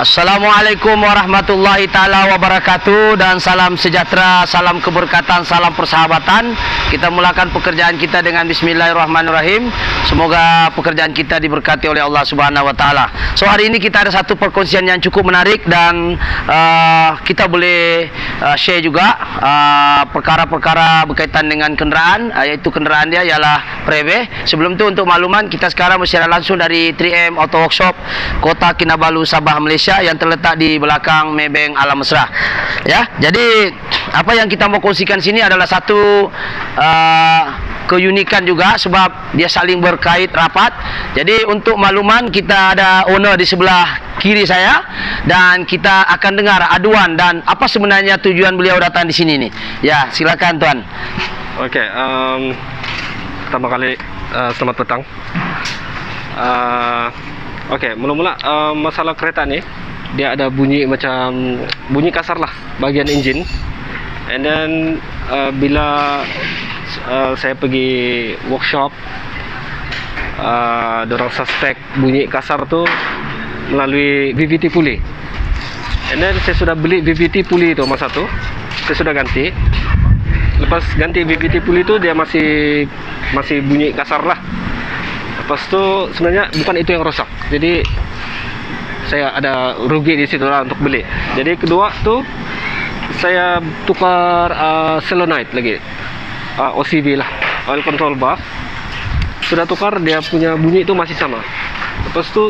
Assalamualaikum warahmatullahi ta'ala wabarakatuh. Dan salam sejahtera, salam keberkatan, salam persahabatan. Kita mulakan pekerjaan kita dengan bismillahirrahmanirrahim. Semoga pekerjaan kita diberkati oleh Allah subhanahu wa ta'ala. So hari ini kita ada satu perkongsian yang cukup menarik. Dan kita boleh share juga perkara-perkara berkaitan dengan kenderaan, yaitu kenderaan dia ialah Preve. Sebelum itu untuk makluman, kita sekarang bersiaran langsung dari 3M Auto Workshop, Kota Kinabalu, Sabah, Malaysia, yang terletak di belakang Maybank Alam Mesra. Ya, jadi apa yang kita mau kongsikan sini adalah satu keunikan juga, sebab dia saling berkait rapat. Jadi untuk makluman, kita ada owner di sebelah kiri saya, dan kita akan dengar aduan dan apa sebenarnya tujuan beliau datang di sini nih. Ya, silakan tuan. Okey, pertama kali selamat petang. Okey, mula-mula masalah kereta ni, dia ada bunyi macam bunyi kasar lah bahagian enjin. And then bila saya pergi workshop, dorang suspek bunyi kasar tu melalui VVT puli. And then saya sudah beli VVT puli tu masa tu, saya sudah ganti. Lepas ganti VVT puli tu, dia masih bunyi kasar lah. Lepas tu sebenarnya bukan itu yang rosak. Jadi saya ada rugi di situ lah untuk beli. Jadi kedua tu saya tukar solenoid lagi, OCV lah, oil control valve. Sudah tukar, dia punya bunyi itu masih sama. Lepas tu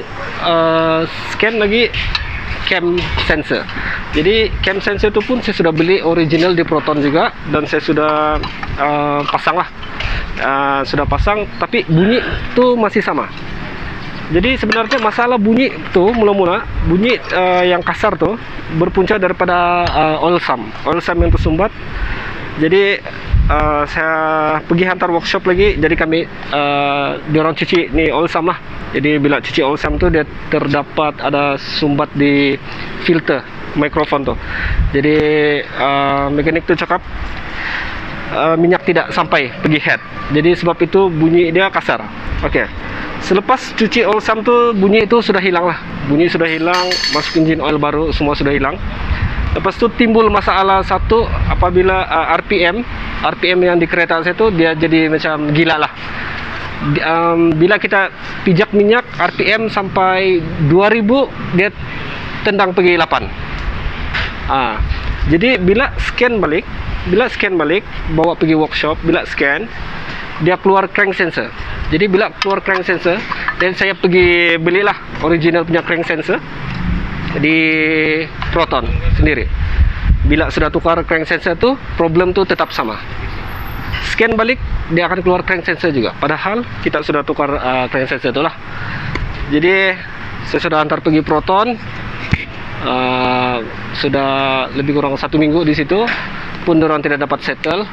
scan lagi cam sensor. Jadi cam sensor itu pun saya sudah beli original di Proton juga, dan saya sudah pasang lah. Sudah pasang, tapi bunyi tu masih sama. Jadi sebenarnya masalah bunyi tu mula-mula bunyi yang kasar tu berpunca daripada oil sump yang tersumbat. Jadi saya pergi hantar workshop lagi. Jadi kami diorang cuci ni oil sump lah. Jadi bila cuci oil sump tu, dia terdapat ada sumbat di filter mikrofon tu. Jadi mekanik tu cakap minyak tidak sampai pergi head. Jadi sebab itu bunyi dia kasar. Okey. Selepas cuci oil sump tu, bunyi itu sudah hilang lah. Bunyi sudah hilang, masuk enjin oil baru, semua sudah hilang. Lepas tu timbul masalah satu, apabila RPM yang di kereta saya tu, dia jadi macam gila lah. Bila kita pijak minyak, RPM sampai 2000, dia tendang pergi 8. Jadi bila scan balik, bawa pergi workshop, bila scan, dia keluar crank sensor. Jadi bila keluar crank sensor, dan saya pergi belilah original punya crank sensor di Proton sendiri. Bila sudah tukar crank sensor tu, problem tu tetap sama. Scan balik, dia akan keluar crank sensor juga. Padahal kita sudah tukar crank sensor tu lah. Jadi saya sudah hantar pergi Proton. Sudah lebih kurang 1 minggu di situ, pun diorang tidak dapat settle.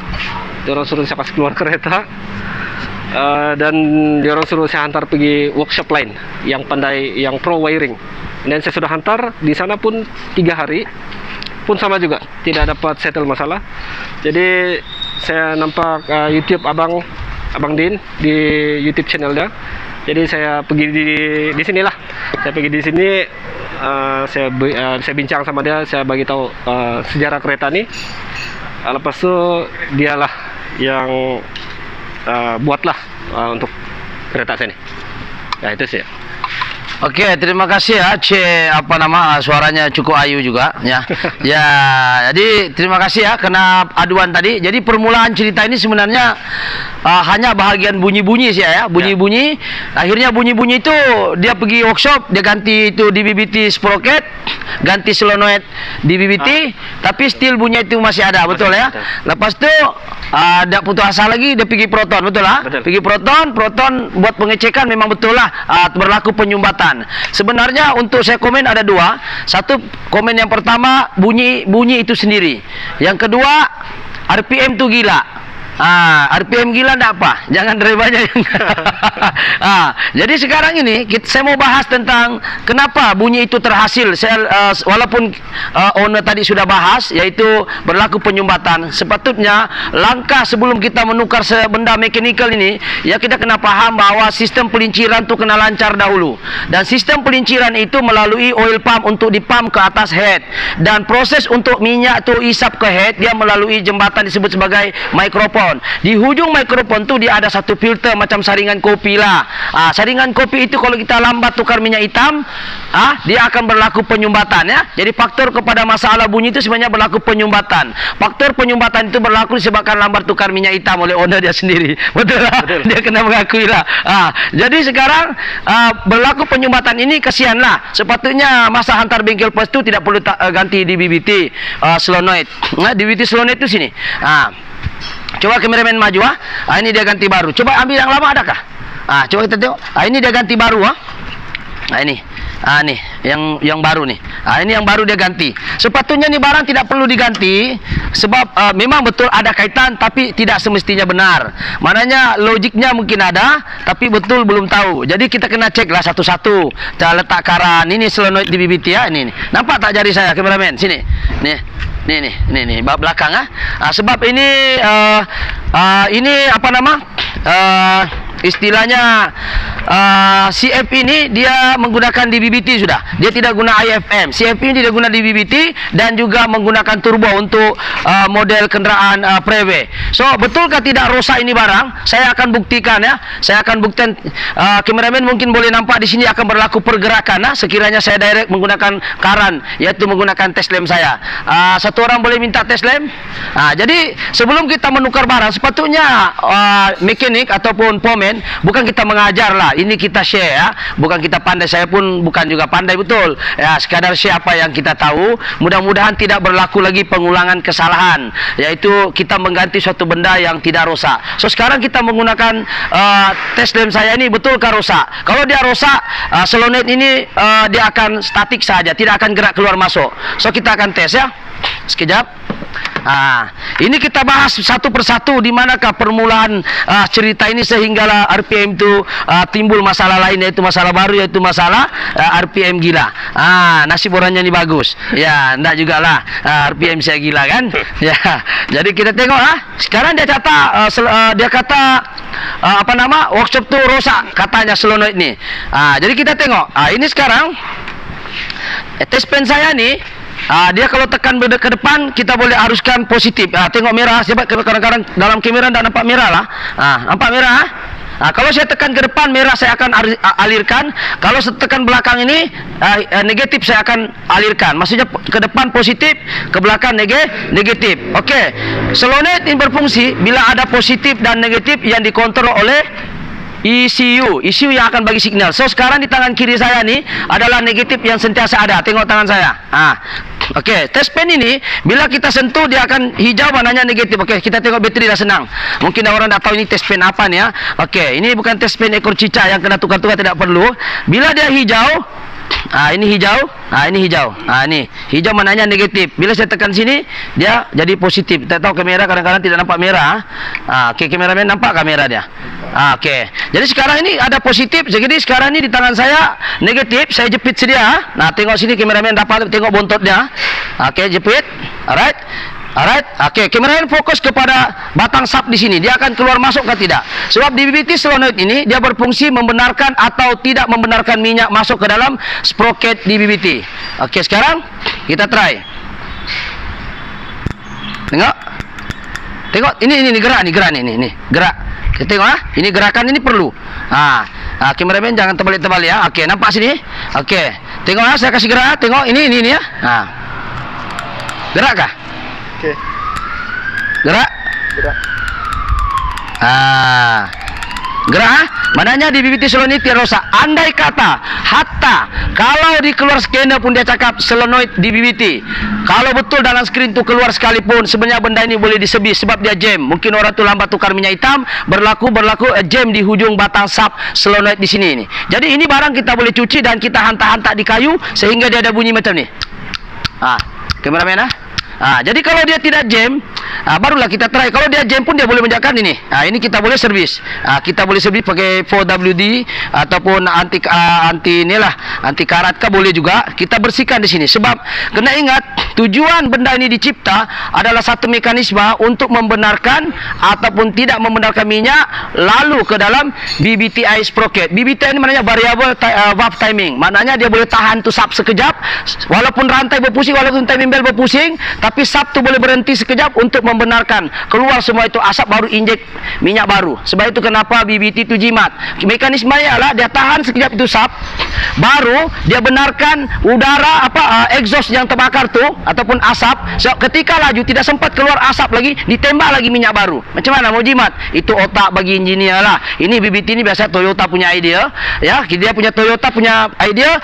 Diorang suruh saya kasih keluar kereta, dan diorang suruh saya hantar pergi workshop lain yang pandai, yang pro wiring. Dan saya sudah hantar di sana pun 3 hari, pun sama juga, tidak dapat settle masalah. Jadi saya nampak YouTube Abang Din di YouTube channel dia. Jadi saya pergi di sinilah. Saya pergi di sini, saya bincang sama dia, saya bagi tahu sejarah kereta ni. Lepas tu dialah yang buatlah untuk kereta saya ni. Ya, itu sih. Okey, terima kasih ya, suaranya cukup ayu juga ya. Ya, jadi terima kasih ya kena aduan tadi. Jadi permulaan cerita ini sebenarnya hanya bahagian bunyi-bunyi sih ya, bunyi-bunyi. Akhirnya bunyi-bunyi itu dia pergi workshop, dia ganti itu di BBT sprocket, ganti solenoid di BBT, tapi still bunyi itu masih ada, betul ya. Lepas tu ada putus asa lagi, dia pergi Proton, betul lah. Pergi Proton buat pengecekan, memang betul lah berlaku penyumbatan. Sebenarnya untuk saya komen ada dua. Satu, komen yang pertama, bunyi itu sendiri. Yang kedua, RPM tu gila. RPM gila enggak apa? Jangan drivernya yang jadi sekarang ini saya mau bahas tentang kenapa bunyi itu terhasil. Walaupun owner tadi sudah bahas, yaitu berlaku penyumbatan. Sepatutnya langkah sebelum kita menukar benda mekanikal ini, ya kita kena paham bahwa sistem pelinciran itu kena lancar dahulu. Dan sistem pelinciran itu melalui oil pump untuk dipump ke atas head. Dan proses untuk minyak itu isap ke head, dia melalui jembatan disebut sebagai mikrofon. Di hujung mikrofon tu dia ada satu filter macam saringan kopi lah. Saringan kopi itu kalau kita lambat tukar minyak hitam, dia akan berlaku penyumbatan ya. Jadi faktor kepada masalah bunyi itu sebenarnya berlaku penyumbatan. Faktor penyumbatan itu berlaku disebabkan lambat tukar minyak hitam oleh owner dia sendiri. Betul lah. Dia kena mengakui lah. Jadi sekarang berlaku penyumbatan ini kasihan lah. Sepatutnya masa hantar bengkel pos itu tidak perlu ganti di BBT solenoid. Di BBT solenoid itu sini. Coba kameramen maju ini dia ganti baru. Coba ambil yang lama adakah? Coba kita tengok. Ini dia ganti baru ini. Nih yang baru nih. Ini yang baru dia ganti. Sepatutnya nih barang tidak perlu diganti sebab memang betul ada kaitan tapi tidak semestinya benar. Maknanya logiknya mungkin ada tapi betul belum tahu. Jadi kita kena cek lah satu-satu. Cara letak karan ini solenoid di BBT ya. Ini. Nampak tak jari saya kameramen? Sini. Nih belakang sebab ini ini apa nama? Istilahnya CF ini dia menggunakan di BBT sudah. Dia tidak guna IFM. CF ini dia guna di BBT dan juga menggunakan turbo untuk model kendaraan Prewe. So betulkah tidak rosak ini barang? Saya akan buktikan ya. Saya akan buktikan. Kameramen mungkin boleh nampak di sini akan berlaku pergerakan. Sekiranya saya direct menggunakan karan, yaitu menggunakan test lem saya. Satu orang boleh minta test lem. Jadi sebelum kita menukar barang, sepatutnya mekanik ataupun pomen bukan kita mengajar lah, ini kita share ya, bukan kita pandai. Saya pun bukan juga pandai betul ya, sekadar share apa yang kita tahu. Mudah-mudahan tidak berlaku lagi pengulangan kesalahan, yaitu kita mengganti suatu benda yang tidak rosak. So sekarang kita menggunakan test lem saya ini, betulkah rosak? Kalau dia rosak, solenoid ini dia akan statik saja, tidak akan gerak keluar masuk. So kita akan tes ya, sekejap. Ini kita bahas satu persatu di manakah permulaan cerita ini sehinggalah RPM itu timbul masalah lain, yaitu masalah baru, yaitu masalah RPM gila. Nasib orangnya ini bagus. Ya, enggak juga lah RPM saya gila kan? Ya. Jadi kita tengok sekarang dia kata apa nama? Workshop tu rosak katanya solenoid ni. Jadi kita tengok. Ini sekarang test pen saya ni. Dia kalau tekan ke depan kita boleh aruskan positif. Tengok merah, sebab kadang-kadang dalam kamera tak nampak merah lah. Nampak merah? Kalau saya tekan ke depan merah, saya akan alirkan. Kalau saya tekan belakang ini negatif, saya akan alirkan. Maksudnya ke depan positif, ke belakang negatif. Okey. Solenoid ini berfungsi bila ada positif dan negatif yang dikontrol oleh ECU yang akan bagi signal. So sekarang di tangan kiri saya ni adalah negatif yang sentiasa ada. Tengok tangan saya. Okey, test pen ini bila kita sentuh dia akan hijau, maknanya negatif. Okey, kita tengok bateri dah senang. Mungkin orang dah tahu ini test pen apa ni ya. Okey, ini bukan test pen ekor cicak yang kena tukar-tukar, tidak perlu. Bila dia hijau, ini hijau, ini hijau. Ini hijau maknanya negatif. Bila saya tekan sini, dia jadi positif. Kita tahu kamera kadang-kadang tidak nampak merah. Okey, kameramen nampak kamera dia. Okey. Jadi sekarang ini ada positif. Jadi sekarang ini di tangan saya negatif. Saya jepit sedia. Tengok sini kameramen dapat tengok bontotnya. Okey, jepit. Alright. Okey, kameramen fokus kepada batang sap di sini. Dia akan keluar masuk ke tidak? Sebab di BBT solenoid ini dia berfungsi membenarkan atau tidak membenarkan minyak masuk ke dalam sprocket di BBT. Okey, sekarang kita try. Tengok ini gerak nih, gerak. Kita tengok ini gerakan ini perlu. Kameramen jangan terbalik-terbalik ya. Okey, nampak sini? Okey. Tengok saya kasih gerak. Tengok ini ya. Gerak kah? Okey. Gerak. Gerak. Maknanya di BBT solenoid tidak rosak. Andai kata hatta kalau di keluar scanner pun dia cakap solenoid di BBT, kalau betul dalam skrin tu keluar sekalipun, sebenarnya benda ini boleh disebut sebab dia jam. Mungkin orang tu lambat tukar minyak hitam, berlaku jam di hujung batang sap solenoid di sini. Jadi ini barang kita boleh cuci dan kita hantar-hantar di kayu sehingga dia ada bunyi macam ni. Kameramen Jadi kalau dia tidak jam, barulah kita try. Kalau dia jam pun dia boleh menjakan ini. Ini kita boleh servis. Kita boleh servis pakai 4WD ataupun anti karat kah boleh juga. Kita bersihkan di sini. Sebab kena ingat, tujuan benda ini dicipta adalah satu mekanisme untuk membenarkan ataupun tidak membenarkan minyak lalu ke dalam BBTI sprocket. BBTI ini maknanya variable valve timing. Maknanya dia boleh tahan tu sub sekejap, walaupun rantai berpusing, walaupun timing bell berpusing, tapi sub tu boleh berhenti sekejap untuk membenarkan keluar semua itu asap, baru injek minyak baru. Sebab itu kenapa BBT itu jimat. Mekanismenya adalah dia tahan sekejap itu sub, baru dia benarkan udara exhaust yang terbakar tu ataupun asap. So, ketika laju tidak sempat keluar asap lagi, ditembak lagi minyak baru. Macam mana mau jimat? Itu otak bagi engineer lah. Ini BBT ini biasa Toyota punya idea, ya. Dia punya Toyota punya idea.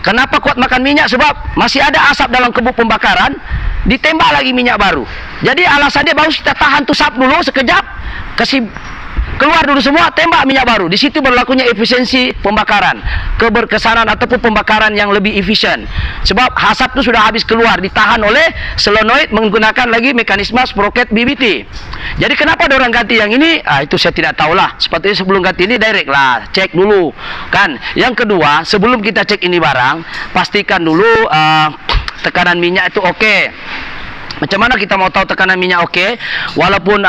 Kenapa kuat makan minyak? Sebab masih ada asap dalam kebuk pembakaran, ditembak lagi minyak baru. Jadi alasan dia baru kita tahan tu sap dulu sekejap, kasih keluar dulu semua, tembak minyak baru. Di situ berlakunya efisiensi pembakaran, keberkesanan ataupun pembakaran yang lebih efisien. Sebab asap itu sudah habis keluar, ditahan oleh solenoid menggunakan lagi mekanisme sprocket BBT. Jadi kenapa ada orang ganti yang ini? Itu saya tidak tahulah. Sepatutnya sebelum ganti ini direct lah, cek dulu kan. Yang kedua, sebelum kita cek ini barang, pastikan dulu tekanan minyak itu oke. Macam mana kita mau tahu tekanan minyak oke? Walaupun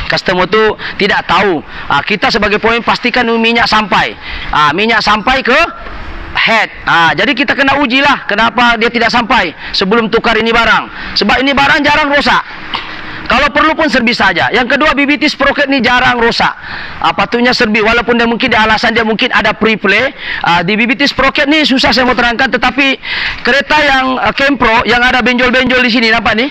customer tu tidak tahu, kita sebagai poin pastikan minyak sampai. Minyak sampai ke head. Jadi kita kena uji lah kenapa dia tidak sampai sebelum tukar ini barang. Sebab ini barang jarang rosak. Kalau perlu pun servis saja. Yang kedua, BBT sprocket ni jarang rosak. Patutnya servis, walaupun dia mungkin alasan dia mungkin ada pre-play. Di BBT sprocket ni susah saya mau terangkan, tetapi kereta yang Kempro yang ada benjol-benjol di sini, nampak ni?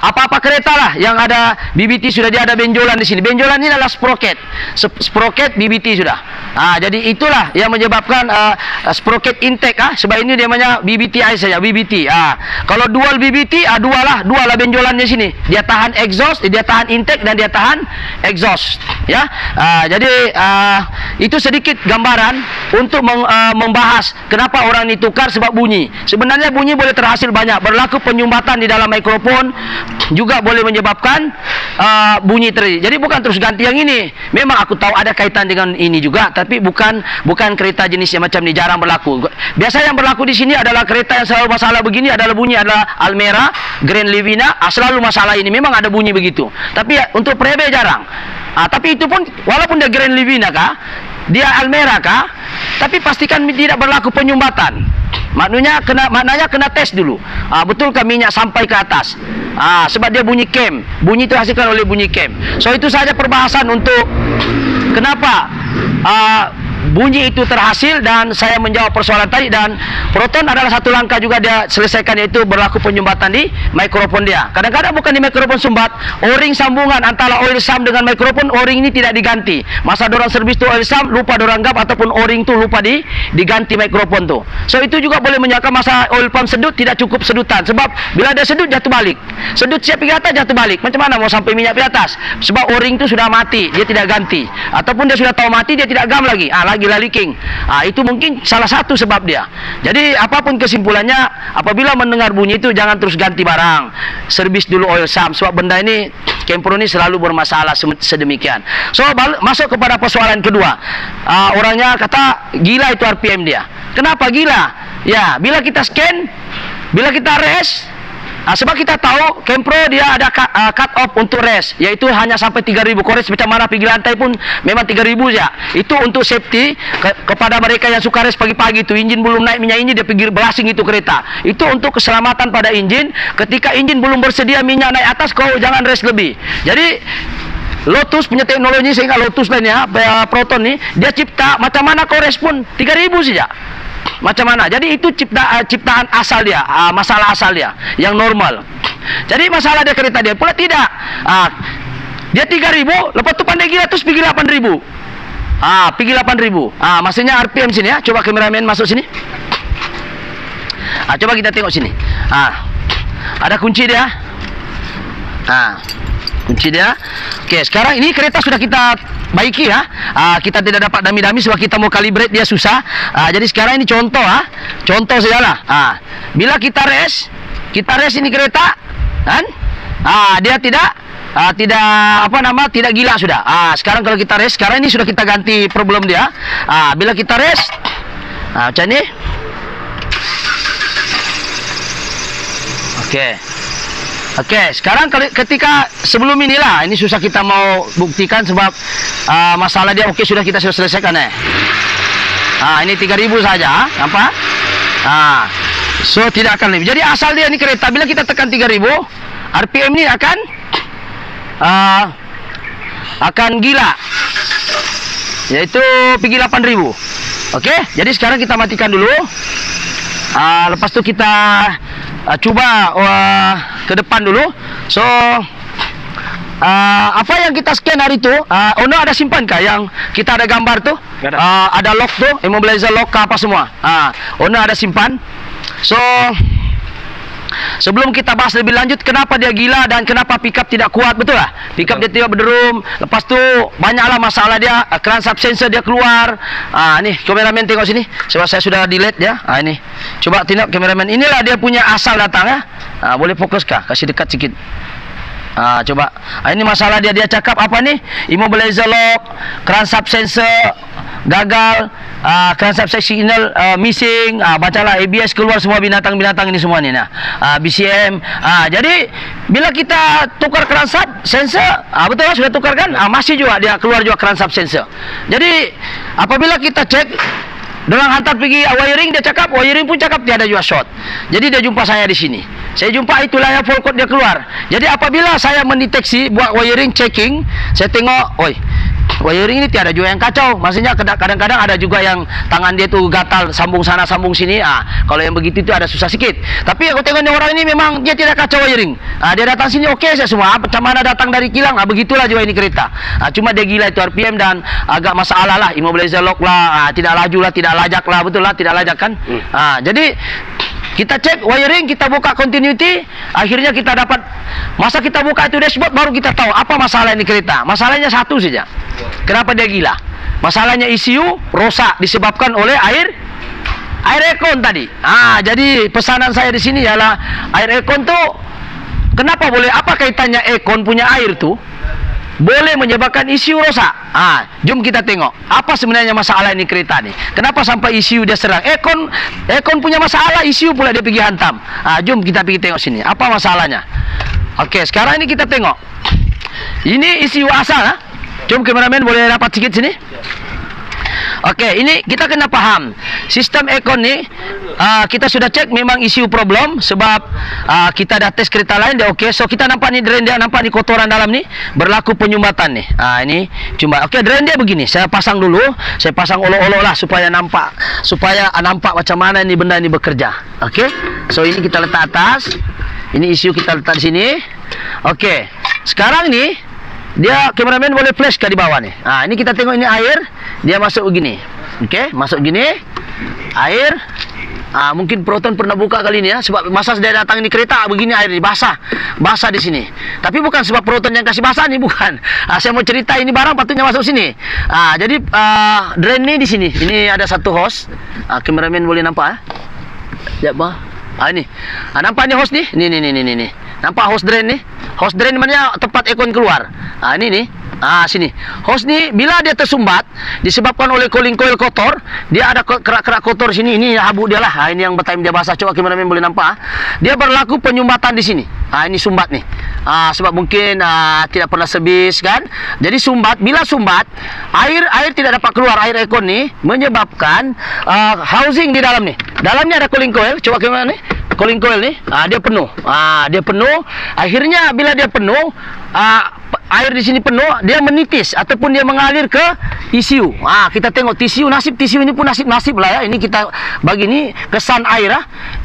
Apa-apa kereta lah yang ada BBT sudah dia ada benjolan di sini. Benjolan ini adalah sprocket. Sprocket BBT sudah. Jadi itulah yang menyebabkan sprocket intake. Sebab ini dia namanya BBTI saja, BBT. Kalau dual BBT, dua lah benjolannya sini. Dia tahan exhaust, dia tahan intake dan dia tahan exhaust, ya. Jadi itu sedikit gambaran untuk membahas kenapa orang ini tukar, sebab bunyi. Sebenarnya bunyi boleh terhasil banyak, berlaku penyumbatan di dalam mikrofon juga boleh menyebabkan bunyi terjadi. Jadi bukan terus ganti yang ini. Memang aku tahu ada kaitan dengan ini juga, tapi bukan kereta jenis yang macam ni, jarang berlaku. Biasa yang berlaku di sini adalah kereta yang selalu masalah begini adalah bunyi adalah Almera, Grand Livina, selalu masalah ini. Memang ada bunyi begitu. Tapi untuk Prebe jarang. Tapi itu pun walaupun dia Grand Livina kah, dia Almera kah, tapi pastikan tidak berlaku penyumbatan. Maknanya kena tes dulu. Betulkah minyak sampai ke atas? Sebab dia bunyi cam. Bunyi itu hasilkan oleh bunyi cam. So itu saja perbahasan untuk kenapa bunyi itu terhasil, dan saya menjawab persoalan tadi. Dan Proton adalah satu langkah juga dia selesaikan, yaitu berlaku penyumbatan di mikrofon dia. Kadang-kadang bukan di mikrofon sumbat, o-ring sambungan antara oil sump dengan mikrofon, o-ring ini tidak diganti. Masa dorang servis tu oil sump lupa dorang gap, ataupun o-ring tu lupa diganti mikrofon tu. So itu juga boleh menyebabkan masa oil pump sedut tidak cukup sedutan. Sebab bila dia sedut jatuh balik. Sedut siap pergi atas jatuh balik. Macam mana mau sampai minyak pergi atas? Sebab o-ring tu sudah mati, dia tidak ganti. Ataupun dia sudah tahu mati, dia tidak gam lagi. Lagilah leaking. Itu mungkin salah satu sebab dia. Jadi apapun kesimpulannya, apabila mendengar bunyi itu jangan terus ganti barang. Servis dulu oil sump, sebab benda ini Kempro ini selalu bermasalah sedemikian. So masuk kepada persoalan kedua. Orangnya kata gila itu RPM dia. Kenapa gila? Ya, bila kita scan, bila kita rest, sebab kita tahu Kempro dia ada cut off untuk rest, yaitu hanya sampai 3000 kores. Macam mana pergi lantai pun memang 3000 saja. Itu untuk safety kepada mereka yang suka rest pagi-pagi itu, enjin belum naik minyak ini dia pergi blasting itu kereta. Itu untuk keselamatan pada enjin. Ketika enjin belum bersedia minyak naik atas, kau jangan rest lebih. Jadi Lotus punya teknologi, sehingga Lotus lainnya Proton ni dia cipta macam mana kau respon 3000 saja. Macam mana? Jadi itu ciptaan asal dia, masalah asal dia yang normal. Jadi masalah dia kereta dia pula tidak. Dia 3000, lepas tu pandai gila terus pergi 8000. Pergi 8000. Maksudnya RPM sini ya. Coba kameramen masuk sini. Coba kita tengok sini. Ada kunci dia. Kunci dia. Okey, sekarang ini kereta sudah kita baiki ya. Kita tidak dapat dami-dami sebab kita mau kalibrate dia susah. Jadi sekarang ini contoh contoh sajalah. Bila kita rest ini kereta, kan? Dia tidak tidak gila sudah. Sekarang kalau kita rest, sekarang ini sudah kita ganti problem dia. Bila kita rest, macam ni. Okey, sekarang ketika sebelum inilah, ini susah kita mau buktikan sebab masalah dia okey sudah kita sudah selesaikan ini 3.000 saja, nampak? So tidak akan lebih. Jadi asal dia ni kereta bila kita tekan 3.000, RPM ni akan gila, yaitu pergi 8.000. Okey, jadi sekarang kita matikan dulu. Lepas tu kita cuba ke depan dulu. So apa yang kita scan hari tu, Ono ada simpan kah yang kita ada gambar tu? Ada lock tu, immobilizer lock apa semua. Ono ada simpan. So sebelum kita bahas lebih lanjut kenapa dia gila dan kenapa pickup tidak kuat, betul lah? Pickup dia tidak berderum. Lepas tu banyaklah masalah dia, crankshaft sensor dia keluar. Ni kameramen tengok sini. Sebab saya sudah delete dia. Ini. Coba tengok kameramen. Inilah dia punya asal datang ya. Boleh fokus kah? Kasih dekat sikit. Coba. Ini masalah dia. Dia cakap apa ni? Immobilizer lock, crankshaft sensor gagal, crankshaft signal missing. Bacalah ABS keluar semua binatang-binatang ini semua ni. BCM. Jadi bila kita tukar crankshaft sensor, betul lah sudah tukar kan? Masih juga dia keluar juga crankshaft sensor. Jadi apabila kita cek dengan hantar pergi wiring, dia cakap wiring pun cakap tiada juga short. Jadi dia jumpa saya di sini. Saya jumpa itulah yang fault code dia keluar. Jadi apabila saya mendeteksi buat wiring checking, saya tengok, wiring ini tiada juga yang kacau. Maksudnya kadang-kadang ada juga yang tangan dia tu gatal, sambung sana sambung sini. Kalau yang begitu itu ada susah sikit. Tapi aku tengok ni orang ini memang dia tidak kacau wiring. Dia datang sini okey saya semua. Macam mana datang dari kilang, begitulah juga ini kereta. Cuma dia gila itu RPM dan agak masalah lah. Immobilizer lock lah, tidak laju lah, tidak lajak lah, betul lah, tidak lajak kan. Jadi kita cek wiring, kita buka continuity, akhirnya kita dapat, masa kita buka itu dashboard baru kita tahu apa masalah ini kereta. Masalahnya satu saja. Kenapa dia gila? Masalahnya ECU rosak disebabkan oleh air aircon tadi. Jadi pesanan saya di sini ialah air aircon tu kenapa boleh, apa kaitannya aircon punya air tu boleh menyebabkan ECU rosak. Jom kita tengok apa sebenarnya masalah ini kereta ni. Kenapa sampai ECU dia serang? Aircon punya masalah, ECU pula dia pergi hantam. Jom kita pergi tengok sini apa masalahnya. Okey, sekarang ini kita tengok. Ini ECU asal. Jom kameramen boleh dapat sikit sini. Okey, ini kita kena faham sistem aircon ni. Kita sudah cek memang ECU problem sebab kita dah test kereta lain dia okey. So kita nampak ni drain dia, nampak ni kotoran dalam ni berlaku penyumbatan ni. Ini cuma okey, drain dia begini. Saya pasang dulu, saya pasang olok-olok lah supaya nampak macam mana ni benda ni bekerja. Okey. So ini kita letak atas. Ini ECU kita letak di sini. Okey. Sekarang ni dia kameramen boleh flash ke di bawah ni. Ini kita tengok ini air, dia masuk begini. Okey, masuk gini. Air. Mungkin Proton pernah buka kali ini ya, sebab masa dia datang ini kereta begini air ni basah di sini. Tapi bukan sebab Proton yang kasih basah ni, bukan. Saya mau cerita ini barang patutnya masuk sini. Jadi drain ni di sini. Ini ada satu hose. Kameramen boleh nampak Sekejap ini. Nampak ni hose ni? Ni. Nampak hose drain ni? Hose drain mana tempat aircon keluar. Ini ni. Sini. Hose ni bila dia tersumbat disebabkan oleh cooling coil kotor, dia ada kerak-kerak kotor sini. Ini habuk dia lah. Ini yang time dia basah. Coba kameramen boleh nampak. Dia berlaku penyumbatan di sini. Ini sumbat ni. Sebab mungkin tidak pernah servis kan. Jadi sumbat, bila sumbat, air tidak dapat keluar, air aircon ni menyebabkan housing di dalam ni. Dalamnya ada cooling coil. Coba kameramen ni. Cooling coil ni dia penuh. Dia penuh. Akhirnya bila dia penuh, air di sini penuh, dia menitis ataupun dia mengalir ke ECU. Kita tengok tisu, nasib tisu ini pun nasib lah ya. Ini kita bagi ni kesan air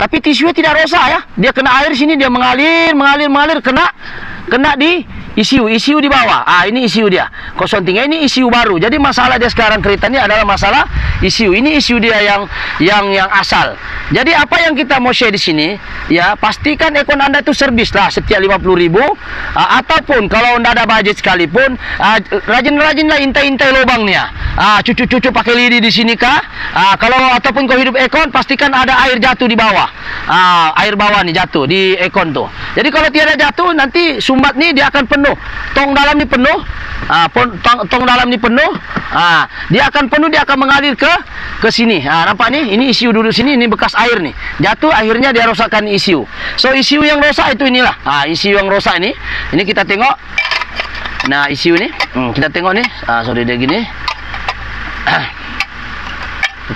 Tapi tisu tidak rosak ya. Dia kena air sini, dia mengalir kena di ECU di bawah. Ini ECU dia 03, ini ECU baru. Jadi masalah dia sekarang kereta ini adalah masalah ECU. Ini ECU dia yang asal. Jadi apa yang kita mau share di sini, ya pastikan ekon Anda itu servis lah setiap 50.000, ataupun kalau Anda ada budget sekalipun, rajin-rajinlah intai lubangnya. Cucu-cucu pakai lidi di sini kah? Kalau ataupun kau hidup ekon, pastikan ada air jatuh di bawah. Air bawah nih jatuh di ekon tuh. Jadi kalau tiada jatuh, nanti sumbat nih dia akan penuh. Tong dalam ni penuh, tong dalam ni penuh, dia akan penuh, dia akan mengalir ke sini. Nampak ni, ini ECU duduk sini, ini bekas air nih, jatuh akhirnya dia rosakkan ECU. So ECU yang rosak itu inilah, ECU yang rosak ini kita tengok. Nah ECU ni, kita tengok nih, sorry dia gini.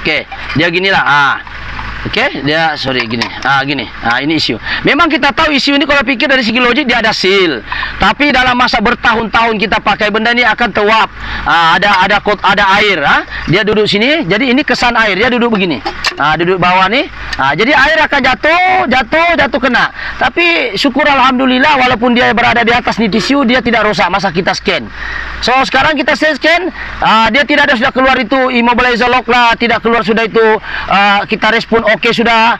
Okey, dia ginilah. Okey, dia sorry gini. Gini. Ini isu. Memang kita tahu isu ini kalau pikir dari segi logik dia ada seal. Tapi dalam masa bertahun-tahun kita pakai benda ni akan teruap. Ada air, Dia duduk sini. Jadi ini kesan air. Dia duduk begini. Duduk bawah ni. Jadi air akan jatuh kena. Tapi syukur alhamdulillah walaupun dia berada di atas ni tisu, dia tidak rosak masa kita scan. So sekarang kita scan, dia tidak ada sudah keluar itu immobilizer lock lah, tidak keluar sudah itu kita respon okey sudah.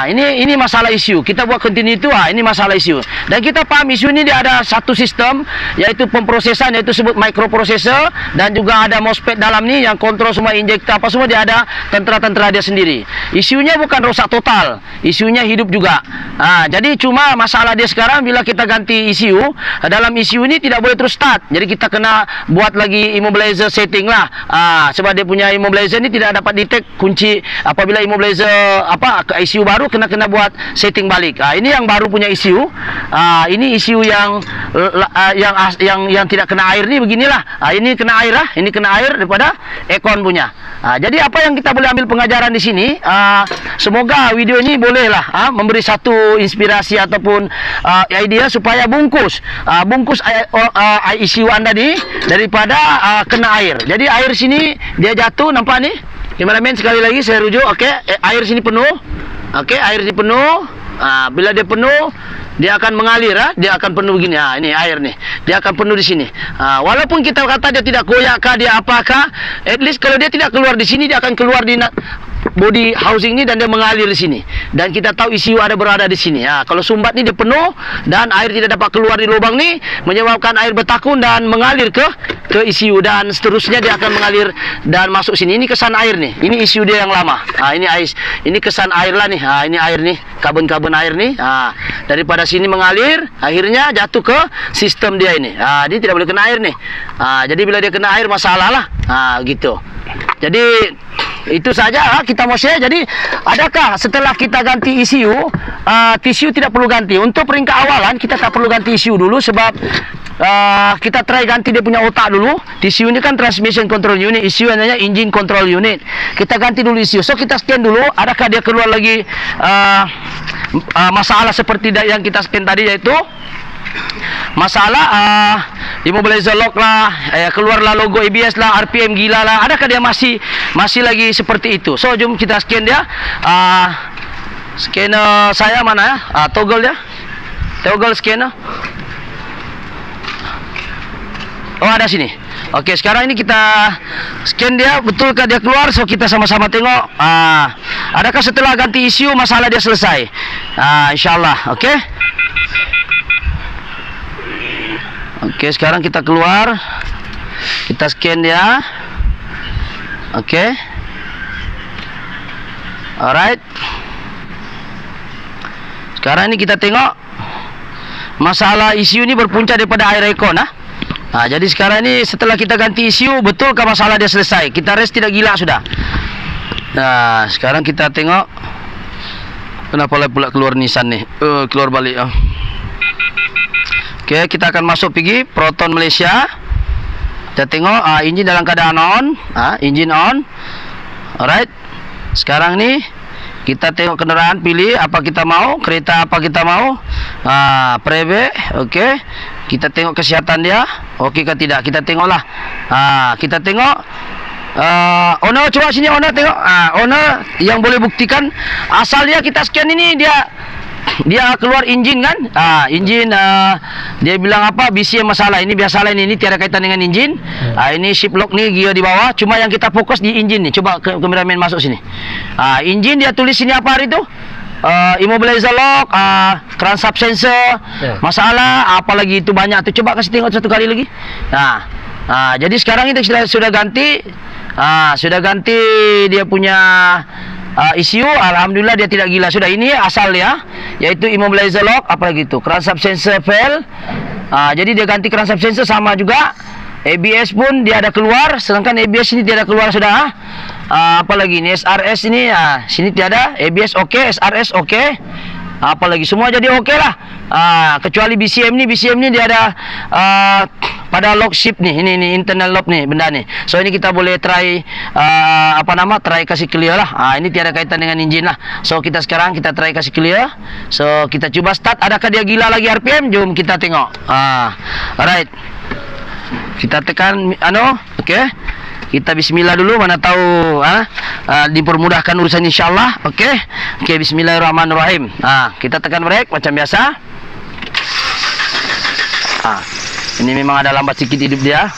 Ini masalah isu. Kita buat continue itu, ini masalah isu. Dan kita paham isu ini dia ada satu sistem, yaitu pemprosesan, yaitu sebut microprocessor, dan juga ada MOSFET dalam ni yang kontrol semua injektor apa semua, dia ada tentera-tentera dia sendiri. Isunya bukan rosak total, isunya hidup juga. Jadi cuma masalah dia sekarang bila kita ganti ECU, dalam ECU ini tidak boleh terus start. Jadi kita kena buat lagi immobilizer setting lah. Sebab dia punya immobilizer ni tidak dapat detect kunci. Apabila immobilizer ECU baru kena buat setting balik. Ini yang baru punya ECU. Ini ECU yang tidak kena air ni beginilah. Ini kena air lah. Ini kena air daripada ekon punya. Jadi apa yang kita boleh ambil pengajaran di sini, semoga video ini bolehlah memberi satu inspirasi ataupun idea supaya bungkus ECU anda ni daripada kena air. Jadi air sini dia jatuh, nampak ni kameramen, sekali lagi saya rujuk. Okey, air sini penuh. Okey, air sini penuh. Bila dia penuh, dia akan mengalir, dia akan penuh begini. Ini air nih, dia akan penuh di sini. Walaupun kita kata dia tidak koyakkah, dia apakah, at least kalau dia tidak keluar di sini, dia akan keluar di body housing ni dan dia mengalir di sini. Dan kita tahu ECU ada berada di sini. Kalau sumbat ni dia penuh dan air tidak dapat keluar di lubang ni, menyebabkan air bertakun dan mengalir ke ECU, dan seterusnya dia akan mengalir dan masuk sini. Ini kesan air nih. Ini ECU dia yang lama. Ini kesan air lah nih. Ini air nih, kabel-kabel air nih. Daripada sini mengalir, akhirnya jatuh ke sistem dia ini. Dia tidak boleh kena air nih. Jadi bila dia kena air masalah lah. Gitu. Jadi itu saja kita mau share. Jadi adakah setelah kita ganti ECU, TCU tidak perlu ganti? Untuk peringkat awalan kita tak perlu ganti ECU dulu, sebab kita try ganti dia punya otak dulu. TCU ini kan transmission control unit, ECU namanya engine control unit. Kita ganti dulu ECU. So kita scan dulu, adakah dia keluar lagi masalah seperti yang kita scan tadi, yaitu masalah immobilizer lock lah, keluarlah logo ABS lah, RPM gila lah, adakah dia masih lagi seperti itu? So jom kita scan dia. Scanner saya mana ya? Toggle dia, toggle scanner. Oh ada sini. Okey, sekarang ini kita scan dia, betulkah dia keluar? So kita sama-sama tengok. Adakah setelah ganti ECU masalah dia selesai? InsyaAllah. Okey. Okey, sekarang kita keluar. Kita scan dia. Okey. Alright. Sekarang ini kita tengok masalah ECU ni berpunca daripada air aircon. Jadi sekarang ini setelah kita ganti ECU, betulkah masalah dia selesai? Kita rest tidak gila sudah. Sekarang kita tengok. Kenapa pula keluar Nissan ni? Keluar balik. Okey, kita akan masuk pergi Proton Malaysia. Kita tengok enjin dalam keadaan on. Enjin on. Alright. Sekarang ni kita tengok kenderaan, pilih apa kita mau, kereta apa kita mau. Private. Okey. Kita tengok kesihatan dia. Okey ke tidak? Kita tengoklah. Kita tengok owner, coba sini owner tengok. Owner yang boleh buktikan asal dia kita scan ini, dia dia keluar enjin kan. Enjin dia bilang apa, BCM masalah. Ini biasalah ini tiada kaitan dengan enjin. Ini shift lock nih, gear di bawah. Cuma yang kita fokus di enjin nih. Coba kameramen masuk sini. Enjin dia tulis sini apa hari itu? Immobilizer lock, crankshaft sensor, masalah, apalagi itu banyak tuh. Coba kasih tengok satu kali lagi. Jadi sekarang itu sudah ganti, sudah ganti dia punya ECU. Alhamdulillah dia tidak gila. Sudah ini asal ya, yaitu immobilizer lock, apalagi itu crankshaft sensor fail. Jadi dia ganti crankshaft sensor sama juga. ABS pun dia ada keluar, sedangkan ABS ini tidak ada keluar sudah. Apalagi ini SRS ini, sini tiada. ABS oke, SRS oke. Apalagi semua jadi oke lah. Kecuali BCM ini dia ada pada lock shift nih. Ini internal lock nih benda nih. So ini kita boleh try try kasih clear lah. Ini tiada kaitan dengan engine lah. So kita sekarang kita try kasih clear. So kita coba start. Adakah dia gila lagi RPM? Jom kita tengok. Alright. Kita tekan oke. Kita bismillah dulu, mana tahu dipermudahkan urusan insyaallah. Oke, bismillahirrahmanirrahim. Kita tekan brake macam biasa. Ini memang ada lambat sedikit hidup dia.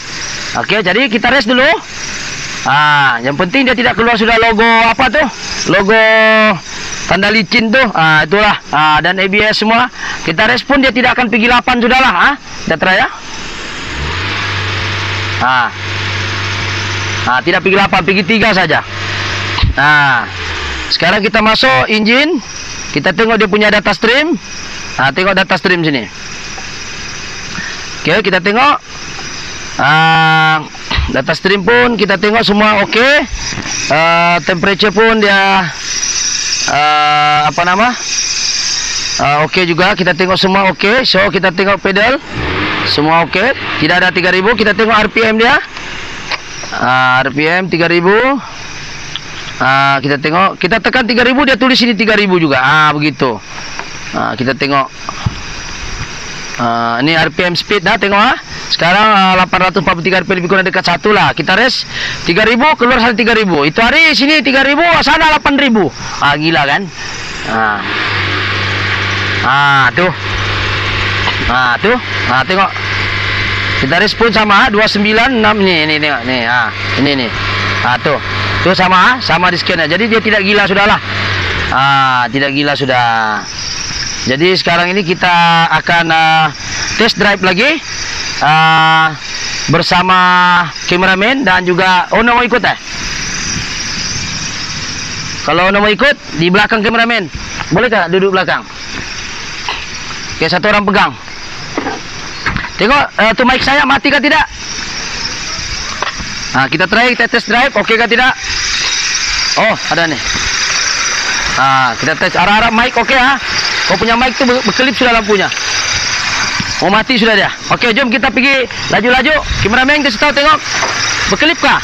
Oke, jadi kita rest dulu. Yang penting dia tidak keluar sudah logo apa tuh? Logo tanda licin tuh. Itulah. Dan ABS semua. Kita rest pun dia tidak akan pergi 8 sudahlah. Kita try ya. Tidak pergi 8, pergi 3 saja. Sekarang kita masuk engine. Kita tengok dia punya data stream. Tengok data stream sini. Oke, kita tengok. Data stream pun kita tengok semua oke. Temperature pun dia oke juga. Kita tengok semua oke. So kita tengok pedal semua oke. Tidak ada 3000. Kita tengok RPM dia. RPM 3000. Kita tengok, kita tekan 3000 dia tulis sini 3000 juga. Begitu. Kita tengok. Ini RPM speed dah tengok Sekarang 843 RPM lebih kurang dekat 1 lah. Kita rest 3000 keluar 3000. Itu hari sini 3000 sana 8000. Gila kan? Tuh. Tuh. Tengok. Kita respon sama 296 ini tengok nih. Ini nih. Tuh. Tuh sama di scan. Jadi dia tidak gila sudahlah. Tidak gila sudah. Jadi sekarang ini kita akan test drive lagi bersama kameramen dan juga Ono mau ikut Kalau Ono mau ikut di belakang kameramen. Boleh tak duduk belakang? Oke, satu orang pegang. Tengok tu mic saya mati kah tidak? Kita try, kita test drive, oke kah tidak? Oh, ada nih. Kita tes arah-arah mic oke Kau punya mic tu berkelip sudah lampunya. Mau mati sudah dia. Oke, jom kita pergi laju-laju. Kameramen kasih tahu tengok. Berkelip kah?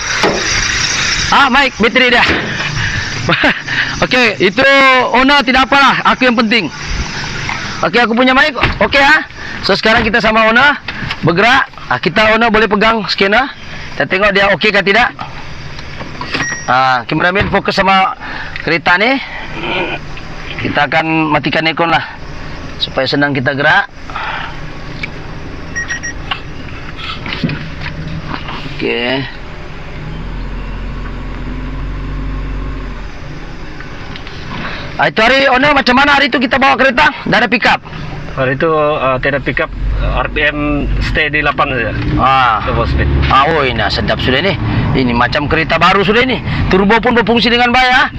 Mic bateri dia. Oke, itu Ona tidak apalah, aku yang penting. Oke, aku punya mic. Oke So sekarang kita sama Ona bergerak. Ona boleh pegang scanner. Kita tengok dia oke kah tidak. Kameramen fokus sama kereta nih. Kita akan matikan aircon lah supaya senang kita gerak. Oke. Itu hari Ona macam mana hari itu kita bawa kereta? Tidak ada pick up. Hari itu tidak pick up, RPM stay di 8 saja. Turbo speed. Oh ini sedap sudah ini. Ini macam kereta baru sudah ini. Turbo pun berfungsi dengan baik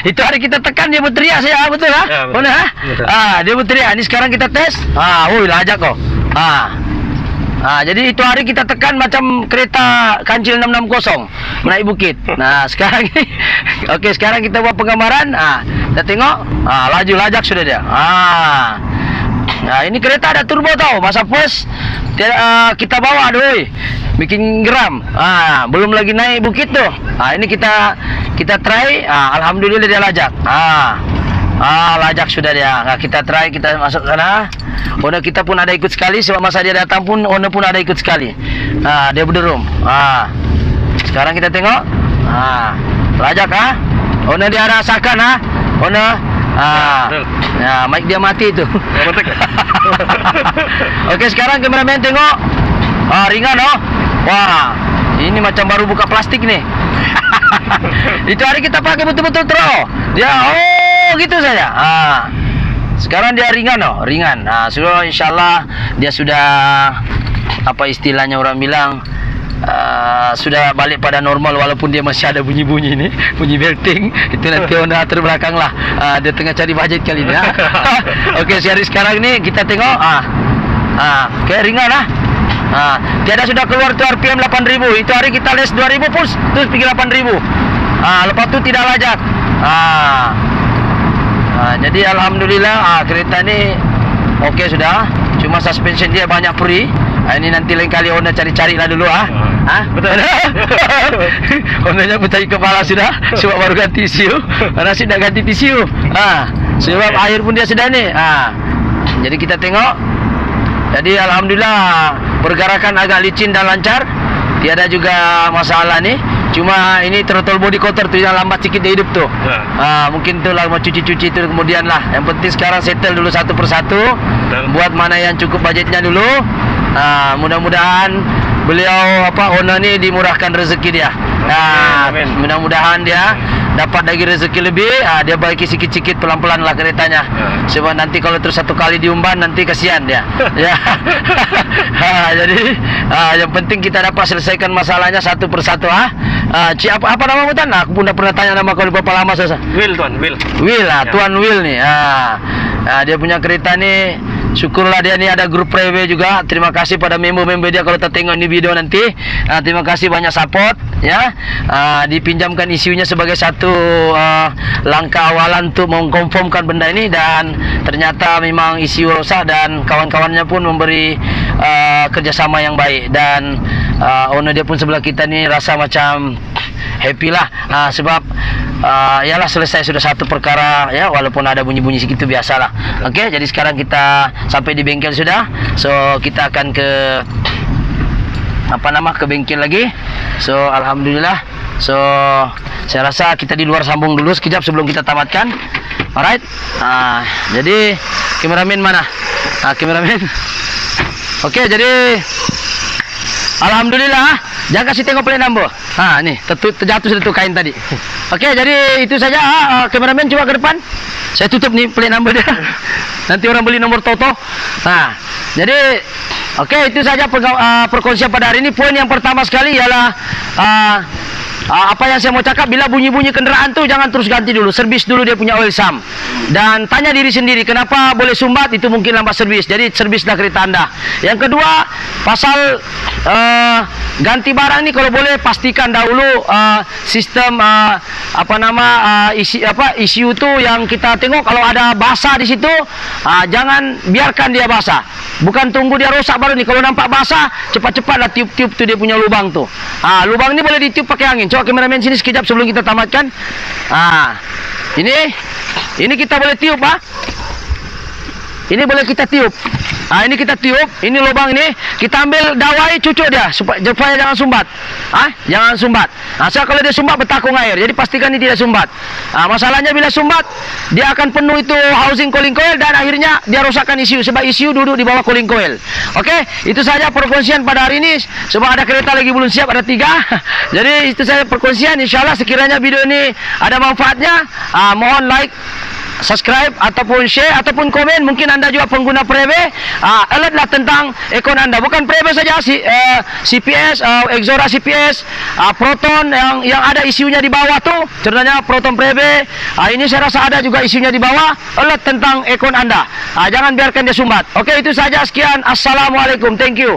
Itu hari kita tekan dia berteriak saya betul ya, betul. Betul. Dia berteriak. Ini sekarang kita tes. Lajak kau. Jadi itu hari kita tekan macam kereta kancil 660 menaik bukit. Sekarang ini oke, sekarang kita buat penggambaran. Kita tengok. Laju lajak sudah dia. Ini kereta ada turbo tau. Masa first kita bawa doi. Bikin geram. Belum lagi naik bukit tuh. Ini kita try. Alhamdulillah dia lajak. Lajak sudah dia. Kita try, kita masuk sana. Ona kita pun ada ikut sekali. Sebab masa dia datang pun Ona pun ada ikut sekali. Dia berderum. Sekarang kita tengok. Lajak Ona dia rasakan Ona Betul. Ya, mic dia mati itu. Betul. Oke, sekarang kameramen tengok. Ringan Wah, ini macam baru buka plastik nih. Itu hari kita pakai betul-betul throw. Dia gitu saja. Sekarang dia ringan ringan. Sudah insyaallah dia sudah apa istilahnya orang bilang sudah balik pada normal walaupun dia masih ada bunyi-bunyi nih, bunyi belting. Itu nanti Honda terbelakang lah. Dia tengah cari budget kali ini. Oke, sekarang ini kita tengok kayak ringan tiada sudah keluar tuh RPM 8000. Itu hari kita les 2000 terus pergi 8000. Lepas tu tidak lajak. Jadi alhamdulillah kereta ni okey sudah. Cuma suspension dia banyak free. Ini nanti lain kali Honda cari-cari lah dulu betul. Hondanya pun cari kepala sudah. Sebab baru ganti TCU. Nasib dah ganti TCU. Sebab air pun dia sudah ni. Jadi kita tengok. Jadi alhamdulillah pergerakan agak licin dan lancar. Tiada juga masalah ni. Cuma ini throttle body counter tu yang lambat sikit dia hidup tu. Mungkin tu lah mau cuci-cuci tu kemudian lah. Yang penting sekarang settle dulu satu persatu. Buat mana yang cukup budgetnya dulu. Mudah-mudahan beliau Honda ni dimurahkan rezeki dia. Mudah-mudahan dia dapat lagi rezeki lebih. Dia baiki sikit-sikit pelan-pelan lah keretanya. Sebab nanti kalau terus satu kali diumban nanti kasihan dia. Ya. Jadi yang penting kita dapat selesaikan masalahnya satu persatu. Apa nama Tuan? Aku pun dah pernah tanya nama kau berapa lama Sasa? Will Tuan, Will. Will Tuan Will nih. Dia punya kereta nih. Syukurlah dia ni ada grup private juga. Terima kasih pada member-member dia kalau tengok ni video nanti. Terima kasih banyak support ya. Dipinjamkan isunya sebagai satu langkah awalan untuk mengkonfirmkan benda ini dan ternyata memang isu rosak dan kawan-kawannya pun memberi kerjasama yang baik dan owner dia pun sebelah kita ni rasa macam happy lah sebab yalah selesai sudah satu perkara ya, walaupun ada bunyi-bunyi segitu biasalah. Okey, jadi sekarang kita sampai di bengkel sudah. So kita akan ke ke bengkel lagi. So alhamdulillah. So saya rasa kita di luar sambung dulu sekejap sebelum kita tamatkan. Alright. Jadi kameramen mana? Kameramen. Okey, jadi alhamdulillah. Jangan kasih tengok plate number. Ni terjatuh sudah tu kain tadi. Okey, jadi itu saja. Kameramen coba ke depan. Saya tutup ni plate number dia. Nanti orang beli nomor Toto. Jadi okey, itu saja perkongsian pada hari ini. Poin yang pertama sekali ialah apa yang saya mau cakap, bila bunyi-bunyi kenderaan tu jangan terus ganti dulu, servis dulu dia punya oil sump dan tanya diri sendiri kenapa boleh sumbat. Itu mungkin lambat servis, jadi servislah kereta anda. Yang kedua, pasal ganti barang ni kalau boleh pastikan dahulu sistem ECU tu yang kita tengok kalau ada basah di situ, jangan biarkan dia basah. Bukan tunggu dia rosak baru ni. Kalau nampak basah, cepat-cepatlah tiup-tiup tu dia punya lubang tu. Lubang ni boleh ditiup pakai angin. Coba kameramen sini sekejap sebelum kita tamatkan. Ini kita boleh tiup Ini boleh kita tiup. Ini kita tiup. Ini lubang ini kita ambil dawai, cucuk dia supaya jangan sumbat. Jangan sumbat. So kalau dia sumbat bertakung air. Jadi pastikan ini tidak sumbat. Masalahnya bila sumbat, dia akan penuh itu housing cooling coil dan akhirnya dia rosakkan ECU sebab ECU duduk di bawah cooling coil. Okey, itu saja perkongsian pada hari ini. Sebab ada kereta lagi belum siap, ada 3. Jadi itu saja perkongsian. Insyaallah sekiranya video ini ada manfaatnya, mohon like, subscribe ataupun share ataupun komen. Mungkin anda juga pengguna Preve, alertlah tentang ekon anda. Bukan Preve saja, CPS, Exora CPS, Proton yang ada isunya di bawah tu, contohnya Proton Preve. Ini saya rasa ada juga isunya di bawah. Alert tentang ekon anda. Jangan biarkan dia sumbat. Okey, itu saja. Sekian. Assalamualaikum. Thank you.